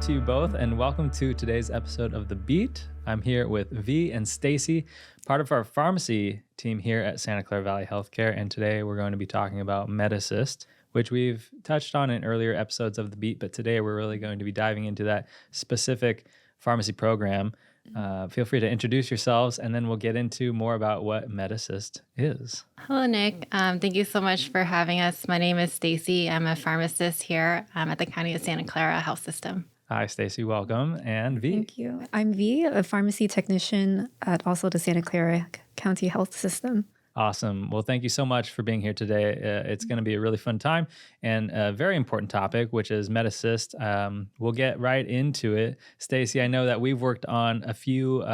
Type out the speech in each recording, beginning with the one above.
out to you both, and welcome to today's episode of The Beat. I'm here with V and Stacie, part of our pharmacy team here at Santa Clara Valley Healthcare, and today we're going to be talking about MedAssist, which we've touched on in earlier episodes of The Beat, but today we're really going to be diving into that specific pharmacy program. Feel free to introduce yourselves, and then we'll get into more about what MedAssist is. Hello, Nick. Thank you so much for having us. My name is Stacie. I'm a pharmacist here at the County of Santa Clara Health System. Hi, Stacie. Welcome. And V. Thank you. I'm V, a pharmacy technician at also the Santa Clara County Health System. Awesome. Well, thank you so much for being here today. It's going to be a really fun time and a very important topic, which is MedAssist. We'll get right into it. Stacie, I know that we've worked on a few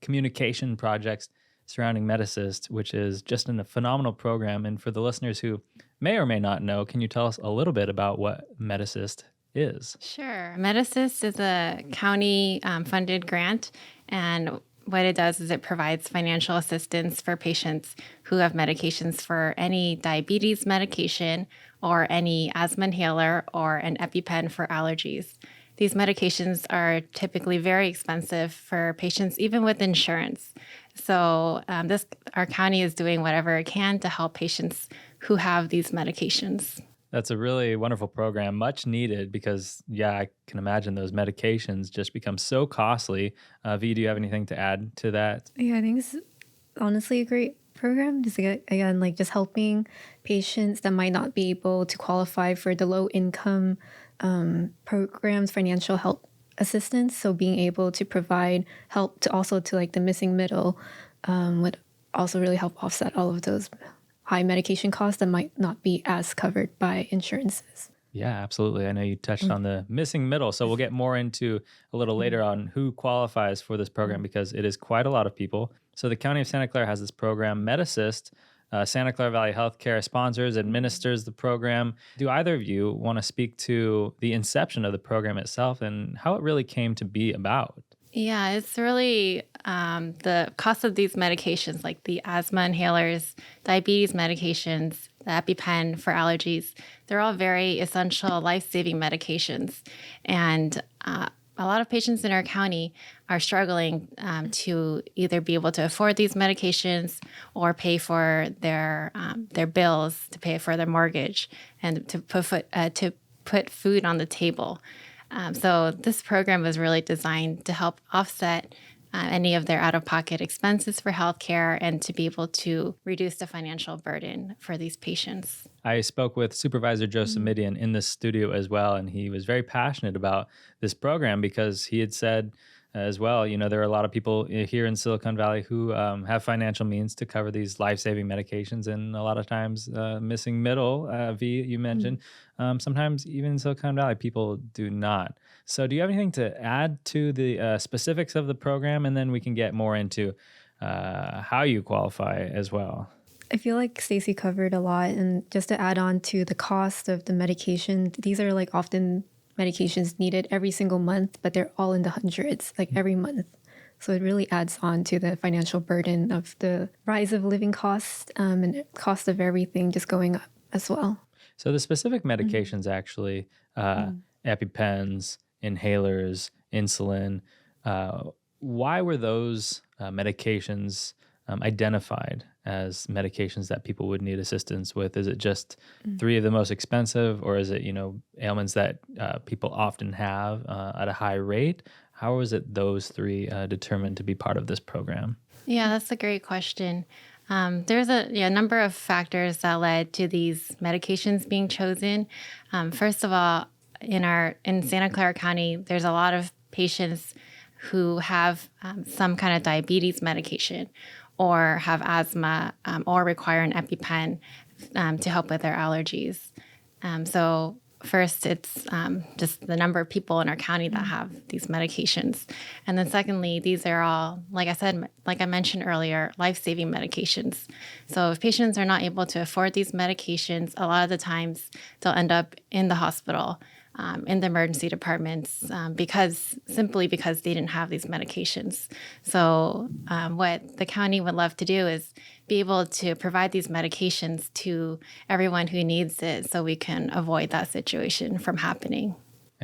communication projects surrounding MedAssist, which is just a phenomenal program. And for the listeners who may or may not know, can you tell us a little bit about what MedAssist is? Sure. MedAssist is a county funded grant, and what it does is it provides financial assistance for patients who have medications for any diabetes medication or any asthma inhaler or an EpiPen for allergies. These medications are typically very expensive for patients, even with insurance. So our county is doing whatever it can to help patients who have these medications. That's a really wonderful program, much needed because, I can imagine those medications just become so costly. V, do you have anything to add to that? Yeah, I think it's honestly a great program. Just again, just helping patients that might not be able to qualify for the low income programs, financial help assistance. So being able to provide help to the missing middle would also really help offset all of those high medication costs that might not be as covered by insurances. Yeah, absolutely. I know you touched on the missing middle, so we'll get more into a little later on who qualifies for this program because it is quite a lot of people. So the County of Santa Clara has this program, MedAssist. Santa Clara Valley Healthcare sponsors, administers the program. Do either of you want to speak to the inception of the program itself and how it really came to be about? Yeah, it's really the cost of these medications, like the asthma inhalers, diabetes medications, the EpiPen for allergies. They're all very essential, life-saving medications. And a lot of patients in our county are struggling to either be able to afford these medications or pay for their bills, to pay for their mortgage, and to put food on the table. So this program was really designed to help offset any of their out-of-pocket expenses for healthcare and to be able to reduce the financial burden for these patients. I spoke with Supervisor Joe Simidian in the studio as well, and he was very passionate about this program because he had said as well, there are a lot of people here in Silicon Valley who have financial means to cover these life-saving medications, and a lot of times missing middle, V, you mentioned, sometimes even in Silicon Valley, people do not. So do you have anything to add to the specifics of the program, and then we can get more into how you qualify as well? I feel like Stacie covered a lot, and just to add on to the cost of the medication, these are often medications needed every single month, but they're all in the hundreds, every month. So it really adds on to the financial burden of the rise of living costs and cost of everything just going up as well. So the specific medications actually, EpiPens, inhalers, insulin, why were those medications identified as medications that people would need assistance with? Is it just three of the most expensive, or is it, ailments that people often have at a high rate? How was it those three determined to be part of this program? Yeah, that's a great question. There's a number of factors that led to these medications being chosen. First of all, in Santa Clara County, there's a lot of patients who have some kind of diabetes medication or have asthma or require an EpiPen to help with their allergies. So first, it's just the number of people in our county that have these medications. And then secondly, these are all, like I mentioned earlier, life-saving medications. So if patients are not able to afford these medications, a lot of the times they'll end up in the hospital, in the emergency departments, because they didn't have these medications. So what the county would love to do is be able to provide these medications to everyone who needs it so we can avoid that situation from happening.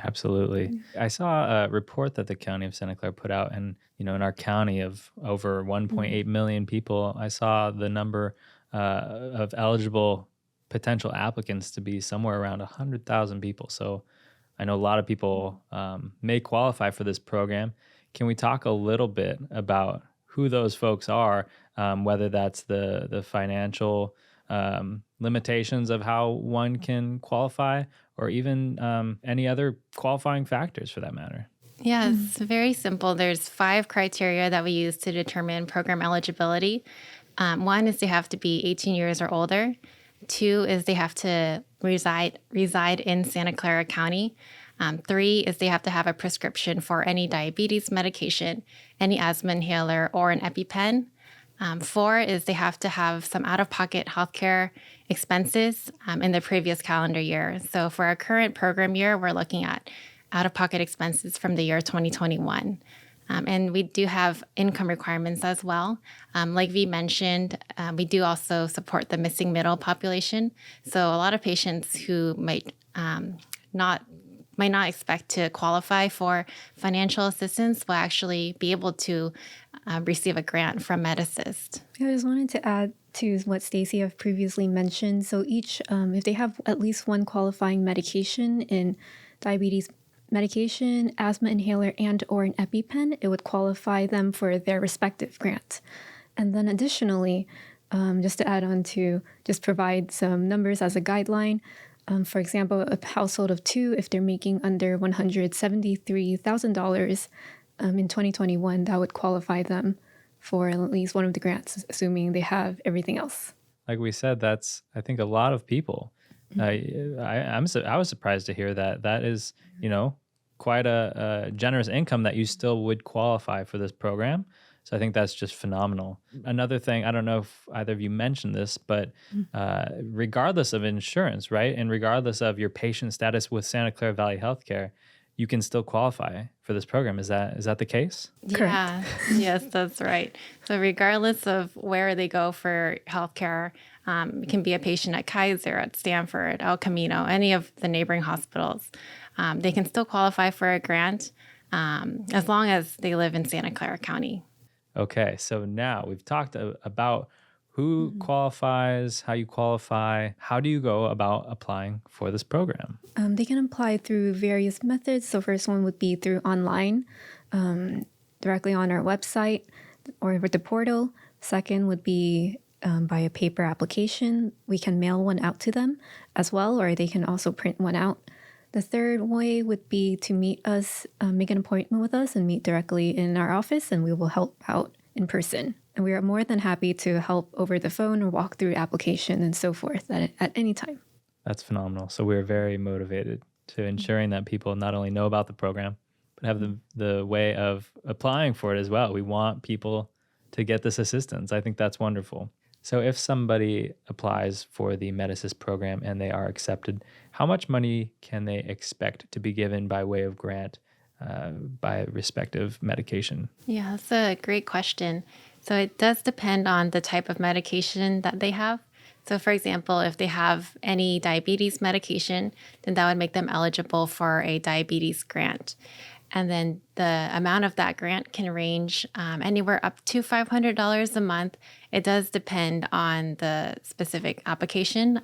Absolutely. I saw a report that the county of Santa Clara put out, and in our county of over Mm. 1.8 million people, I saw the number of eligible potential applicants to be somewhere around 100,000 people. So I know a lot of people may qualify for this program. Can we talk a little bit about who those folks are, whether that's the financial limitations of how one can qualify, or even any other qualifying factors for that matter? Yeah, it's very simple. There's 5 criteria that we use to determine program eligibility. One is they have to be 18 years or older. Two is they have to reside in Santa Clara County. Three is they have to have a prescription for any diabetes medication, any asthma inhaler, or an EpiPen. Four is they have to have some out-of-pocket healthcare expenses in the previous calendar year. So for our current program year, we're looking at out-of-pocket expenses from the year 2021. And we do have income requirements as well. Like V mentioned, we do also support the missing middle population. So a lot of patients who not might not expect to qualify for financial assistance will actually be able to receive a grant from MedAssist. Yeah, I just wanted to add to what Stacie have previously mentioned. So each, if they have at least one qualifying medication in diabetes medication, asthma inhaler, and or an EpiPen, it would qualify them for their respective grant. And then additionally, just to add on to just provide some numbers as a guideline, for example, a household of 2, if they're making under $173,000 in 2021, that would qualify them for at least one of the grants, assuming they have everything else. Like we said, that's, I think, a lot of people. I was surprised to hear that. That is, quite a generous income that you still would qualify for this program. So I think that's just phenomenal. Another thing, I don't know if either of you mentioned this, but regardless of insurance, right, and regardless of your patient status with Santa Clara Valley Healthcare, you can still qualify for this program. Is that the case? Yeah, yes, that's right. So regardless of where they go for healthcare, it can be a patient at Kaiser, at Stanford, El Camino, any of the neighboring hospitals. They can still qualify for a grant as long as they live in Santa Clara County. Okay, so now we've talked about who qualifies, how you qualify. How do you go about applying for this program? They can apply through various methods. So first one would be through online, directly on our website or over the portal. Second would be by a paper application. We can mail one out to them as well, or they can also print one out. The third way would be to meet us, make an appointment with us and meet directly in our office, and we will help out in person. And we are more than happy to help over the phone or walk through application and so forth at any time. That's phenomenal. So we're very motivated to ensuring that people not only know about the program, but have the way of applying for it as well. We want people to get this assistance. I think that's wonderful. So if somebody applies for the MedAssist program and they are accepted, how much money can they expect to be given by way of grant by respective medication? Yeah, that's a great question. So it does depend on the type of medication that they have. So for example, if they have any diabetes medication, then that would make them eligible for a diabetes grant. And then the amount of that grant can range anywhere up to $500 a month. It does depend on the specific application.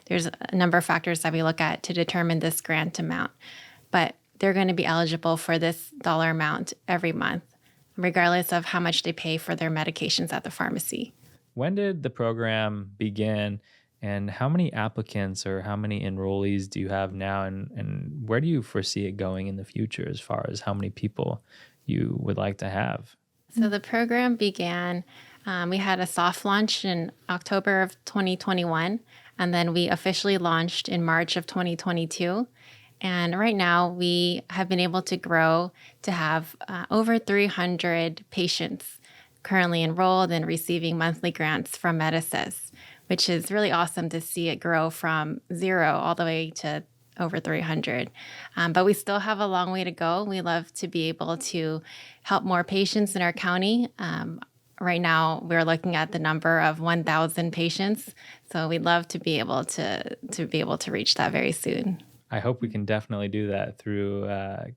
There's a number of factors that we look at to determine this grant amount. But they're going to be eligible for this dollar amount every month, regardless of how much they pay for their medications at the pharmacy. When did the program begin? And how many applicants or how many enrollees do you have now? And where do you foresee it going in the future as far as how many people you would like to have? So the program began, we had a soft launch in October of 2021, and then we officially launched in March of 2022. And right now we have been able to grow to have over 300 patients currently enrolled and receiving monthly grants from MedAssist, which is really awesome to see it grow from 0 all the way to over 300. But we still have a long way to go. We love to be able to help more patients in our county. Right now, we're looking at the number of 1,000 patients. So we'd love to be able to reach that very soon. I hope we can definitely do that through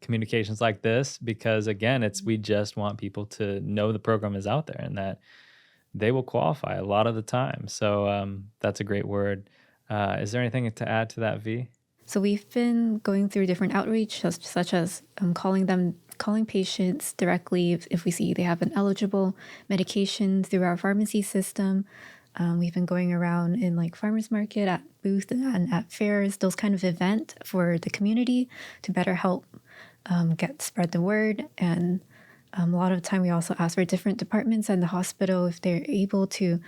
communications like this, because again, we just want people to know the program is out there and that they will qualify a lot of the time. So that's a great word. Is there anything to add to that, V? So we've been going through different outreach, such as calling patients directly if we see they have an eligible medication through our pharmacy system. We've been going around in like farmers market, at booths, and at fairs, those kind of event for the community to better help spread the word. And a lot of the time we also ask for different departments in the hospital if they're able to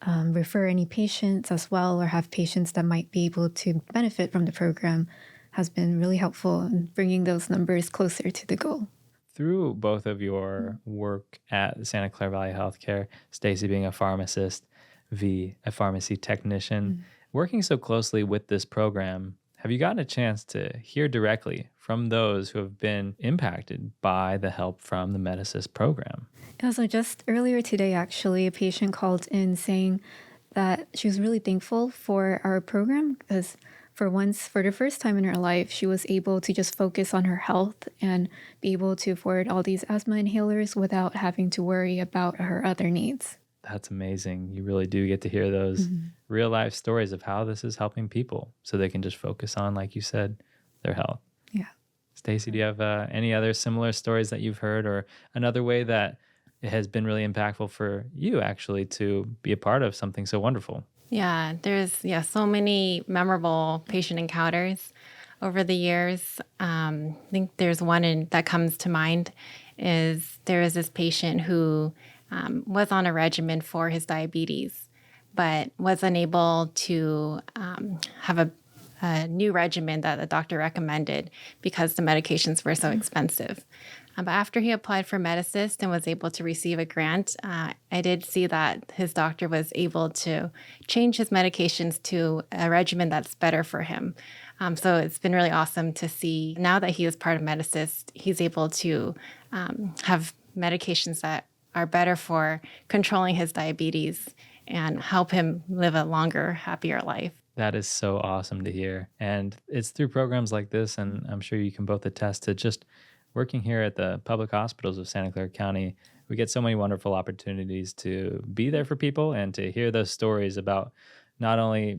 refer any patients as well, or have patients that might be able to benefit from the program, has been really helpful in bringing those numbers closer to the goal. Through both of your work at the Santa Clara Valley Healthcare, Stacie being a pharmacist, V, a pharmacy technician, working so closely with this program, have you gotten a chance to hear directly from those who have been impacted by the help from the MedAssist program? Yeah, so just earlier today, actually, a patient called in saying that she was really thankful for our program because for the first time in her life, she was able to just focus on her health and be able to afford all these asthma inhalers without having to worry about her other needs. That's amazing. You really do get to hear those real life stories of how this is helping people so they can just focus on, like you said, their health. Yeah. Stacie, do you have any other similar stories that you've heard, or another way that it has been really impactful for you actually to be a part of something so wonderful? Yeah, there's so many memorable patient encounters over the years. I think there's one that comes to mind is there was this patient who was on a regimen for his diabetes, but was unable to have a new regimen that the doctor recommended because the medications were so expensive. But after he applied for MedAssist and was able to receive a grant, I did see that his doctor was able to change his medications to a regimen that's better for him. So it's been really awesome to see now that he is part of MedAssist, he's able to have medications that are better for controlling his diabetes and help him live a longer, happier life. That is so awesome to hear. And it's through programs like this, and I'm sure you can both attest to just working here at the public hospitals of Santa Clara County, we get so many wonderful opportunities to be there for people and to hear those stories about not only,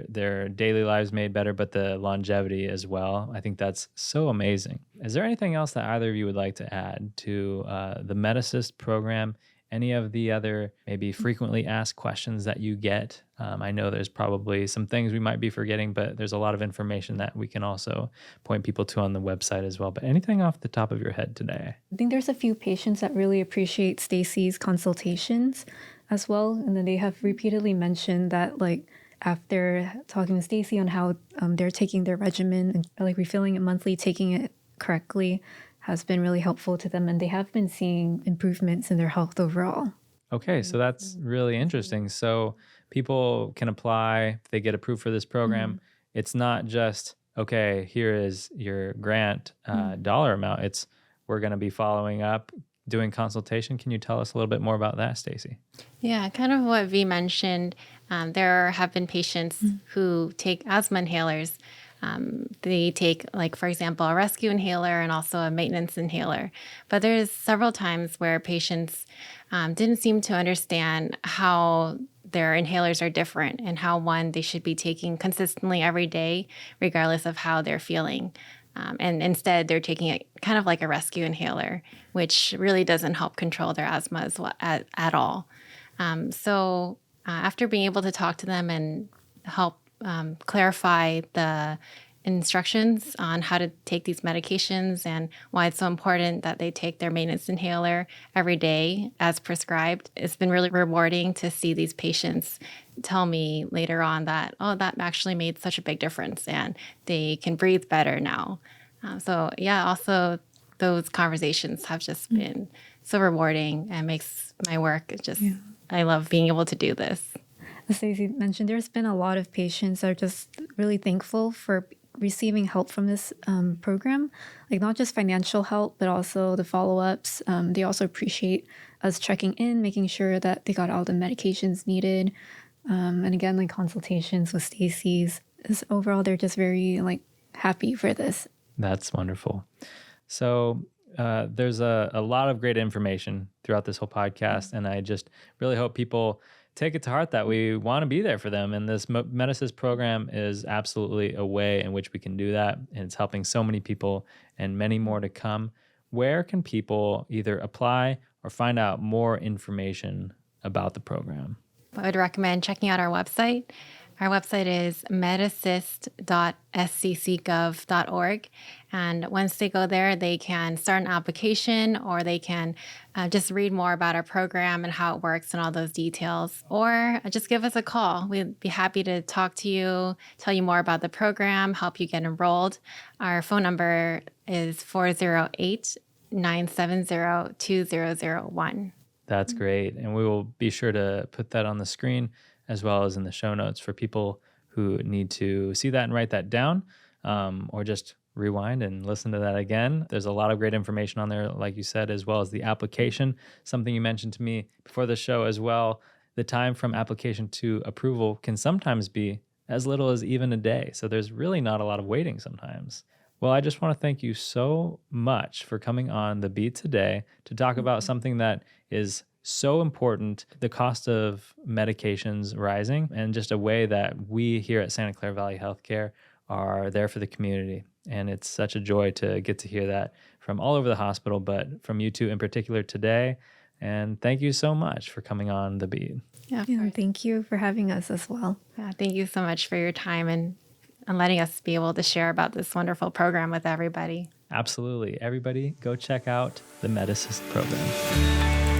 their daily lives made better, but the longevity as well. I think that's so amazing. Is there anything else that either of you would like to add to the MedAssist program? Any of the other maybe frequently asked questions that you get? I know there's probably some things we might be forgetting, but there's a lot of information that we can also point people to on the website as well. But anything off the top of your head today? I think there's a few patients that really appreciate Stacie's consultations as well. And then they have repeatedly mentioned that, like, after talking to Stacie on how they're taking their regimen and like refilling it monthly, taking it correctly, has been really helpful to them, and they have been seeing improvements in their health overall. Okay, so that's really interesting. So people can apply if they get approved for this program. It's not just, okay, here is your grant dollar amount. We're going to be following up, doing consultation. Can you tell us a little bit more about that, Stacie? Yeah, kind of what V mentioned. There have been patients who take asthma inhalers. They take, like, for example, a rescue inhaler and also a maintenance inhaler. But there's several times where patients didn't seem to understand how their inhalers are different and how one they should be taking consistently every day, regardless of how they're feeling. And instead, they're taking it kind of like a rescue inhaler, which really doesn't help control their asthma as well, at all. So after being able to talk to them and help clarify the instructions on how to take these medications and why it's so important that they take their maintenance inhaler every day as prescribed, it's been really rewarding to see these patients tell me later on that, oh, that actually made such a big difference and they can breathe better now. Also those conversations have just been so rewarding and makes my work I love being able to do this. As Stacie mentioned, there's been a lot of patients that are just really thankful for receiving help from this program, like not just financial help, but also the follow-ups. They also appreciate us checking in, making sure that they got all the medications needed. And again, like consultations with Stacie's. Overall, they're just very happy for this. That's wonderful. So there's a lot of great information throughout this whole podcast, and I just really hope people take it to heart that we want to be there for them. And this MedAssist program is absolutely a way in which we can do that, and it's helping so many people and many more to come. Where can people either apply or find out more information about the program? I would recommend checking out our website. Our website is medassist.sccgov.org. And once they go there, they can start an application, or they can just read more about our program and how it works and all those details. Or just give us a call. We'd be happy to talk to you, tell you more about the program, help you get enrolled. Our phone number is 408-970-2001. That's great. And we will be sure to put that on the screen as well as in the show notes for people who need to see that and write that down, or just rewind and listen to that again. There's a lot of great information on there, like you said, as well as the application, something you mentioned to me before the show as well. The time from application to approval can sometimes be as little as even a day. So there's really not a lot of waiting sometimes. Well, I just want to thank you so much for coming on The Beat today to talk about something that is so important, the cost of medications rising, and just a way that we here at Santa Clara Valley Healthcare are there for the community. And it's such a joy to get to hear that from all over the hospital, but from you two in particular today. And thank you so much for coming on The Beat. Yeah, Thank you for having us as well. thank you so much for your time and letting us be able to share about this wonderful program with everybody. Absolutely. Everybody go check out the MedAssist program.